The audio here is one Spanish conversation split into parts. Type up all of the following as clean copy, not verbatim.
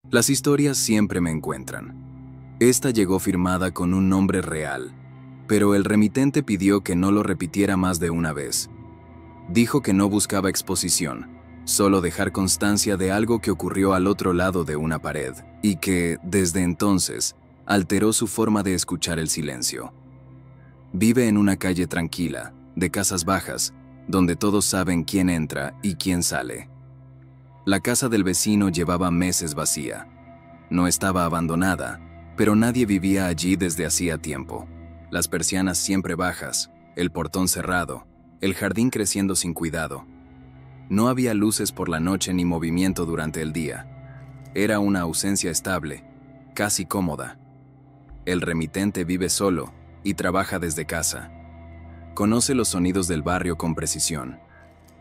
Las historias siempre me encuentran. Esta llegó firmada con un nombre real, pero el remitente pidió que no lo repitiera más de una vez. Dijo que no buscaba exposición, solo dejar constancia de algo que ocurrió al otro lado de una pared, y que, desde entonces, alteró su forma de escuchar el silencio. Vive en una calle tranquila, de casas bajas, donde todos saben quién entra y quién sale. La casa del vecino llevaba meses vacía. No estaba abandonada, pero nadie vivía allí desde hacía tiempo. Las persianas siempre bajas, el portón cerrado, el jardín creciendo sin cuidado. No había luces por la noche ni movimiento durante el día. Era una ausencia estable, casi cómoda. El remitente vive solo y trabaja desde casa. Conoce los sonidos del barrio con precisión.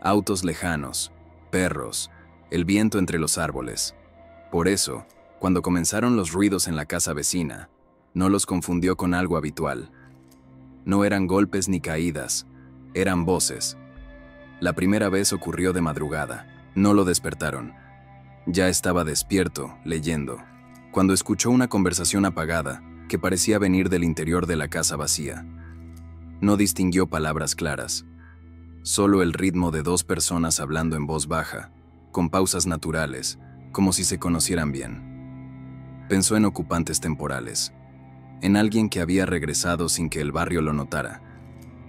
Autos lejanos, perros, el viento entre los árboles. Por eso, cuando comenzaron los ruidos en la casa vecina, no los confundió con algo habitual. No eran golpes ni caídas, eran voces. La primera vez ocurrió de madrugada, no lo despertaron. Ya estaba despierto, leyendo, cuando escuchó una conversación apagada que parecía venir del interior de la casa vacía. No distinguió palabras claras, solo el ritmo de dos personas hablando en voz baja, con pausas naturales, como si se conocieran bien. Pensó en ocupantes temporales, en alguien que había regresado sin que el barrio lo notara.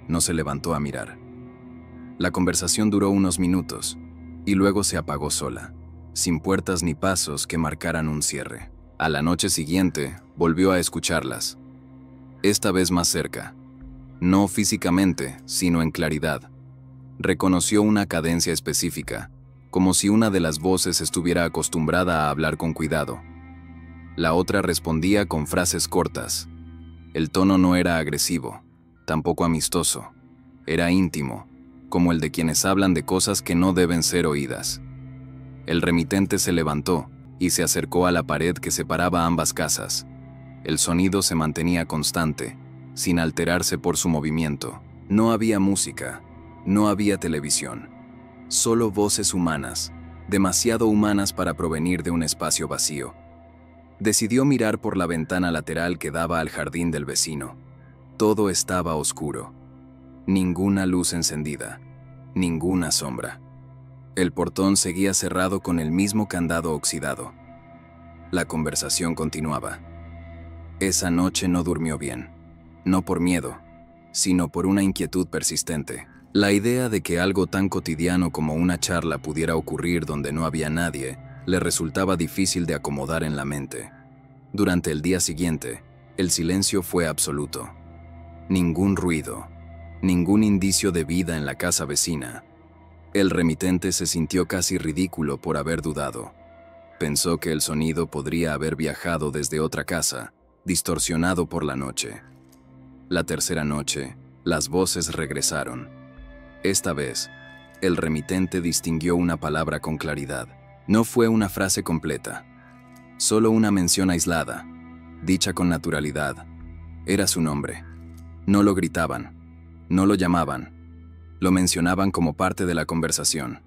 No se levantó a mirar. La conversación duró unos minutos, y luego se apagó sola, sin puertas ni pasos que marcaran un cierre. A la noche siguiente, volvió a escucharlas. Esta vez más cerca. No físicamente, sino en claridad. Reconoció una cadencia específica, como si una de las voces estuviera acostumbrada a hablar con cuidado. La otra respondía con frases cortas. El tono no era agresivo, tampoco amistoso. Era íntimo, como el de quienes hablan de cosas que no deben ser oídas. El remitente se levantó y se acercó a la pared que separaba ambas casas. El sonido se mantenía constante, sin alterarse por su movimiento. No había música, no había televisión. Solo voces humanas, demasiado humanas para provenir de un espacio vacío. Decidió mirar por la ventana lateral que daba al jardín del vecino. Todo estaba oscuro. Ninguna luz encendida, ninguna sombra. El portón seguía cerrado con el mismo candado oxidado. La conversación continuaba. Esa noche no durmió bien, no por miedo, sino por una inquietud persistente. La idea de que algo tan cotidiano como una charla pudiera ocurrir donde no había nadie, le resultaba difícil de acomodar en la mente. Durante el día siguiente, el silencio fue absoluto. Ningún ruido, ningún indicio de vida en la casa vecina. El remitente se sintió casi ridículo por haber dudado. Pensó que el sonido podría haber viajado desde otra casa, distorsionado por la noche. La tercera noche, las voces regresaron. Esta vez, el remitente distinguió una palabra con claridad. No fue una frase completa, solo una mención aislada, dicha con naturalidad. Era su nombre. No lo gritaban, no lo llamaban, lo mencionaban como parte de la conversación.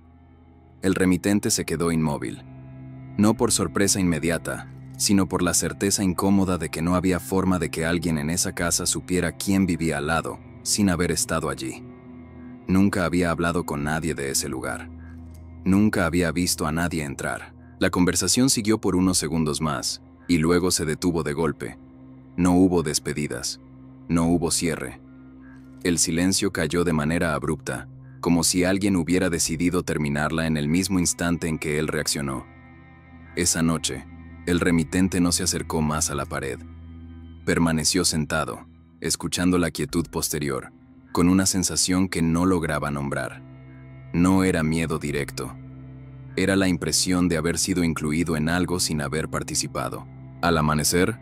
El remitente se quedó inmóvil, no por sorpresa inmediata, sino por la certeza incómoda de que no había forma de que alguien en esa casa supiera quién vivía al lado, sin haber estado allí. Nunca había hablado con nadie de ese lugar. Nunca había visto a nadie entrar. La conversación siguió por unos segundos más, y luego se detuvo de golpe. No hubo despedidas. No hubo cierre. El silencio cayó de manera abrupta, como si alguien hubiera decidido terminarla en el mismo instante en que él reaccionó. Esa noche, el remitente no se acercó más a la pared. Permaneció sentado, escuchando la quietud posterior, con una sensación que no lograba nombrar. No era miedo directo. Era la impresión de haber sido incluido en algo sin haber participado. Al amanecer,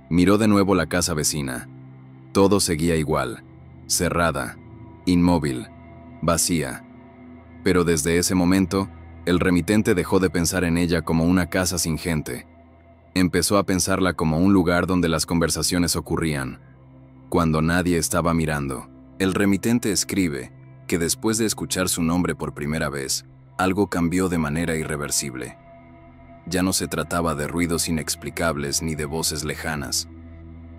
miró de nuevo la casa vecina. Todo seguía igual, cerrada, inmóvil, vacía. Pero desde ese momento, el remitente dejó de pensar en ella como una casa sin gente. Empezó a pensarla como un lugar donde las conversaciones ocurrían, cuando nadie estaba mirando. El remitente escribe que después de escuchar su nombre por primera vez, algo cambió de manera irreversible. Ya no se trataba de ruidos inexplicables ni de voces lejanas.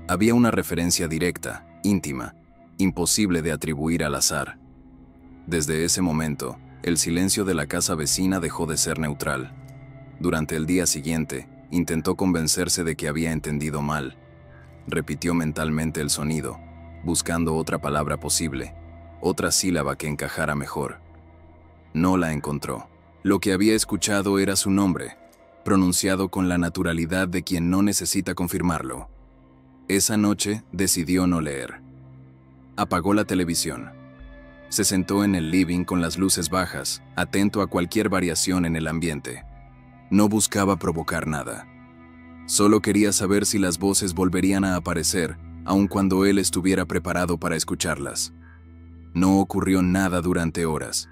Había una referencia directa, íntima, imposible de atribuir al azar. Desde ese momento, el silencio de la casa vecina dejó de ser neutral. Durante el día siguiente, intentó convencerse de que había entendido mal. Repitió mentalmente el sonido, buscando otra palabra posible, otra sílaba que encajara mejor. No la encontró. Lo que había escuchado era su nombre, pronunciado con la naturalidad de quien no necesita confirmarlo. Esa noche decidió no leer. Apagó la televisión. Se sentó en el living con las luces bajas, atento a cualquier variación en el ambiente. No buscaba provocar nada. Solo quería saber si las voces volverían a aparecer, aun cuando él estuviera preparado para escucharlas. No ocurrió nada durante horas.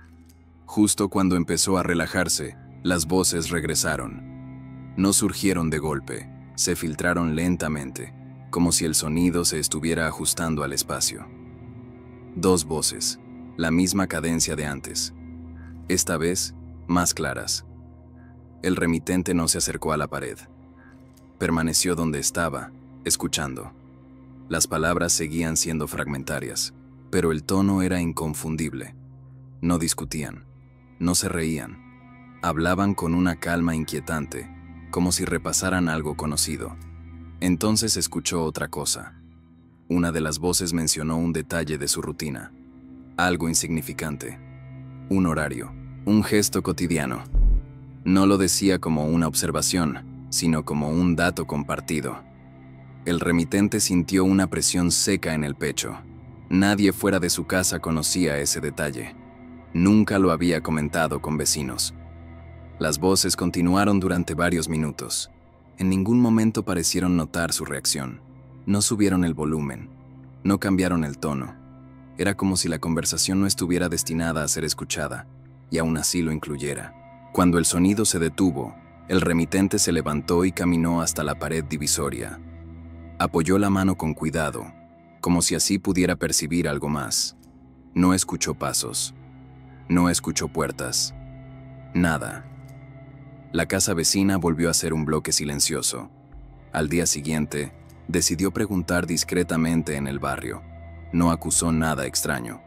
Justo cuando empezó a relajarse, las voces regresaron. No surgieron de golpe, se filtraron lentamente, como si el sonido se estuviera ajustando al espacio. 2 voces, la misma cadencia de antes. Esta vez, más claras. El remitente no se acercó a la pared. Permaneció donde estaba, escuchando. Las palabras seguían siendo fragmentarias, pero el tono era inconfundible. No discutían, no se reían. Hablaban con una calma inquietante, como si repasaran algo conocido. Entonces escuchó otra cosa. Una de las voces mencionó un detalle de su rutina. Algo insignificante. Un horario, un gesto cotidiano. No lo decía como una observación, sino como un dato compartido. El remitente sintió una presión seca en el pecho. Nadie fuera de su casa conocía ese detalle. Nunca lo había comentado con vecinos. Las voces continuaron durante varios minutos. En ningún momento parecieron notar su reacción. No subieron el volumen. No cambiaron el tono. Era como si la conversación no estuviera destinada a ser escuchada, y aún así lo incluyera. Cuando el sonido se detuvo, el remitente se levantó y caminó hasta la pared divisoria. Apoyó la mano con cuidado, como si así pudiera percibir algo más. No escuchó pasos. No escuchó puertas. Nada. La casa vecina volvió a ser un bloque silencioso. Al día siguiente, decidió preguntar discretamente en el barrio. No acusó nada extraño.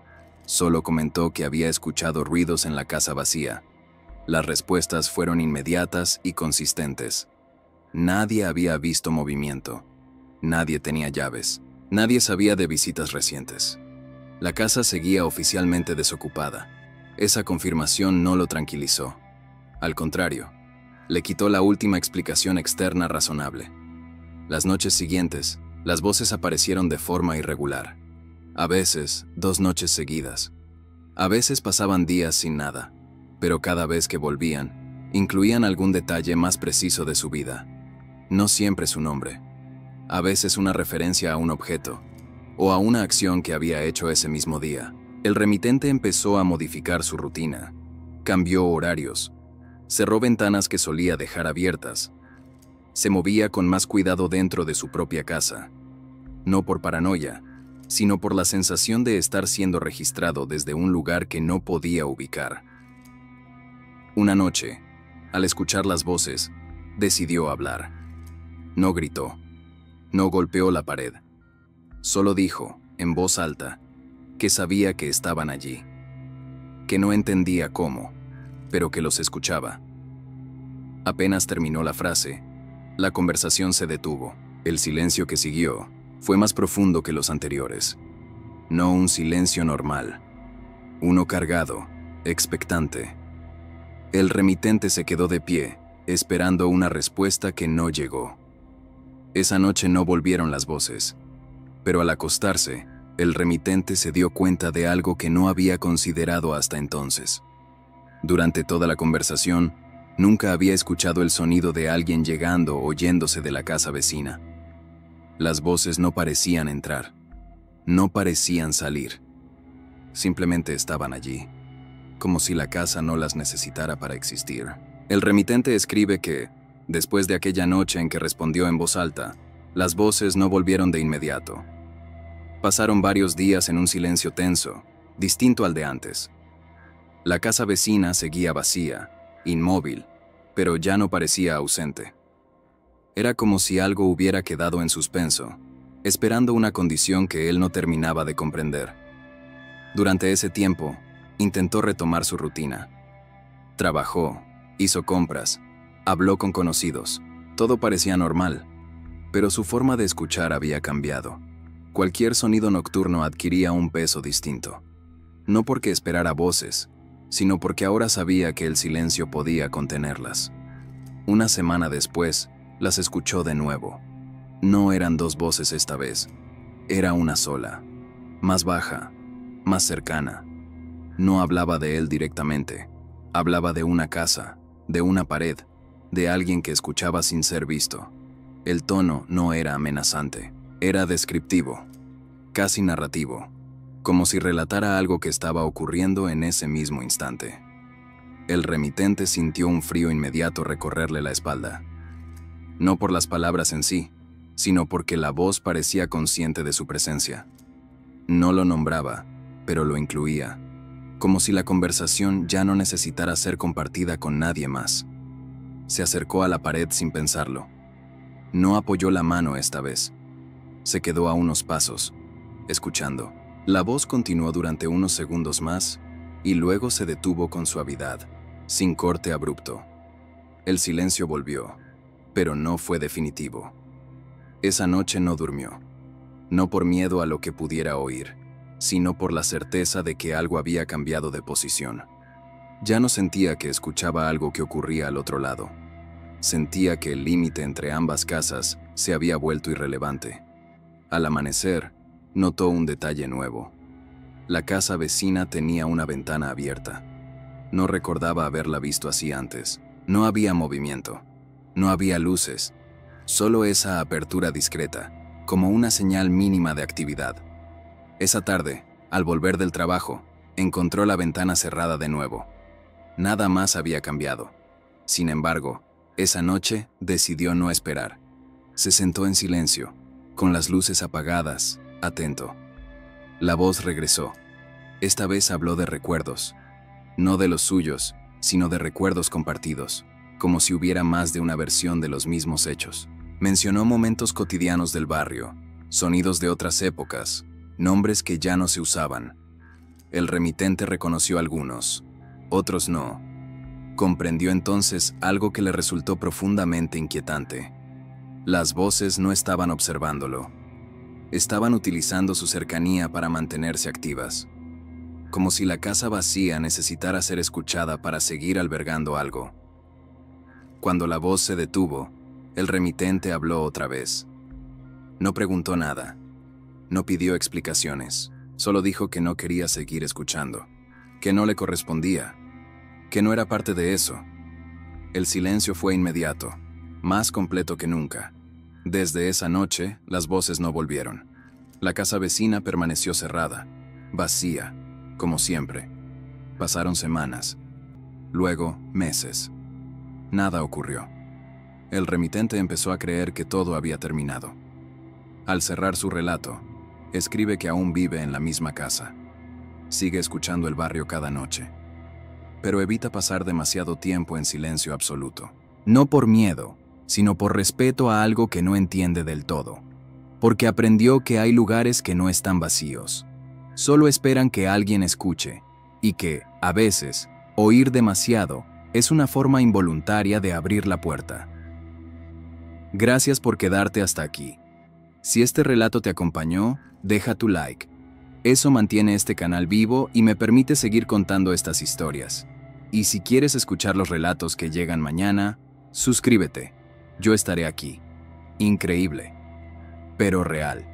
Solo comentó que había escuchado ruidos en la casa vacía. Las respuestas fueron inmediatas y consistentes. Nadie había visto movimiento. Nadie tenía llaves. Nadie sabía de visitas recientes. La casa seguía oficialmente desocupada. Esa confirmación no lo tranquilizó. Al contrario, le quitó la última explicación externa razonable. Las noches siguientes, las voces aparecieron de forma irregular. A veces, 2 noches seguidas. A veces pasaban días sin nada, pero cada vez que volvían, incluían algún detalle más preciso de su vida. No siempre su nombre. A veces una referencia a un objeto, o a una acción que había hecho ese mismo día. El remitente empezó a modificar su rutina. Cambió horarios. Cerró ventanas que solía dejar abiertas. Se movía con más cuidado dentro de su propia casa. No por paranoia, sino por la sensación de estar siendo registrado desde un lugar que no podía ubicar. Una noche, al escuchar las voces, decidió hablar. No gritó. No golpeó la pared. Solo dijo, en voz alta, que sabía que estaban allí. Que no entendía cómo, pero que los escuchaba. Apenas terminó la frase, la conversación se detuvo. El silencio que siguió fue más profundo que los anteriores. No un silencio normal. Uno cargado, expectante. El remitente se quedó de pie, esperando una respuesta que no llegó. Esa noche no volvieron las voces, pero al acostarse, el remitente se dio cuenta de algo que no había considerado hasta entonces. Durante toda la conversación, nunca había escuchado el sonido de alguien llegando o yéndose de la casa vecina. Las voces no parecían entrar, no parecían salir. Simplemente estaban allí, como si la casa no las necesitara para existir. El remitente escribe que, después de aquella noche en que respondió en voz alta, las voces no volvieron de inmediato. Pasaron varios días en un silencio tenso, distinto al de antes. La casa vecina seguía vacía, inmóvil, pero ya no parecía ausente. Era como si algo hubiera quedado en suspenso, esperando una condición que él no terminaba de comprender. Durante ese tiempo, intentó retomar su rutina. Trabajó, hizo compras, habló con conocidos. Todo parecía normal, pero su forma de escuchar había cambiado. Cualquier sonido nocturno adquiría un peso distinto. No porque esperara voces, sino porque ahora sabía que el silencio podía contenerlas. Una semana después, las escuchó de nuevo. No eran dos voces esta vez, era una sola, más baja, más cercana. No hablaba de él directamente, hablaba de una casa, de una pared, de alguien que escuchaba sin ser visto. El tono no era amenazante, era descriptivo, casi narrativo, como si relatara algo que estaba ocurriendo en ese mismo instante. El remitente sintió un frío inmediato recorrerle la espalda. No por las palabras en sí, sino porque la voz parecía consciente de su presencia. No lo nombraba, pero lo incluía, como si la conversación ya no necesitara ser compartida con nadie más. Se acercó a la pared sin pensarlo. No apoyó la mano esta vez. Se quedó a unos pasos, escuchando. La voz continuó durante unos segundos más y luego se detuvo con suavidad, sin corte abrupto. El silencio volvió, pero no fue definitivo. Esa noche no durmió, no por miedo a lo que pudiera oír, sino por la certeza de que algo había cambiado de posición. Ya no sentía que escuchaba algo que ocurría al otro lado. Sentía que el límite entre ambas casas se había vuelto irrelevante. Al amanecer, notó un detalle nuevo. La casa vecina tenía una ventana abierta. No recordaba haberla visto así antes. No había movimiento, no había luces, solo esa apertura discreta, como una señal mínima de actividad. Esa tarde, al volver del trabajo, encontró la ventana cerrada de nuevo. Nada más había cambiado. Sin embargo, esa noche decidió no esperar. Se sentó en silencio, con las luces apagadas, atento. La voz regresó. Esta vez habló de recuerdos, no de los suyos, sino de recuerdos compartidos, como si hubiera más de una versión de los mismos hechos. Mencionó momentos cotidianos del barrio, sonidos de otras épocas, nombres que ya no se usaban. El remitente reconoció algunos, otros no. Comprendió entonces algo que le resultó profundamente inquietante. Las voces no estaban observándolo. Estaban utilizando su cercanía para mantenerse activas, como si la casa vacía necesitara ser escuchada para seguir albergando algo. Cuando la voz se detuvo, el remitente habló otra vez. No preguntó nada, no pidió explicaciones, solo dijo que no quería seguir escuchando, que no le correspondía, que no era parte de eso. El silencio fue inmediato, más completo que nunca. Desde esa noche, las voces no volvieron. La casa vecina permaneció cerrada, vacía, como siempre. Pasaron semanas, luego meses. Nada ocurrió. El remitente empezó a creer que todo había terminado. Al cerrar su relato, escribe que aún vive en la misma casa. Sigue escuchando el barrio cada noche, pero evita pasar demasiado tiempo en silencio absoluto. No por miedo, sino por respeto a algo que no entiende del todo. Porque aprendió que hay lugares que no están vacíos. Solo esperan que alguien escuche, y que, a veces, oír demasiado es una forma involuntaria de abrir la puerta. Gracias por quedarte hasta aquí. Si este relato te acompañó, deja tu like. Eso mantiene este canal vivo y me permite seguir contando estas historias. Y si quieres escuchar los relatos que llegan mañana, suscríbete. Yo estaré aquí. Increíble, pero real.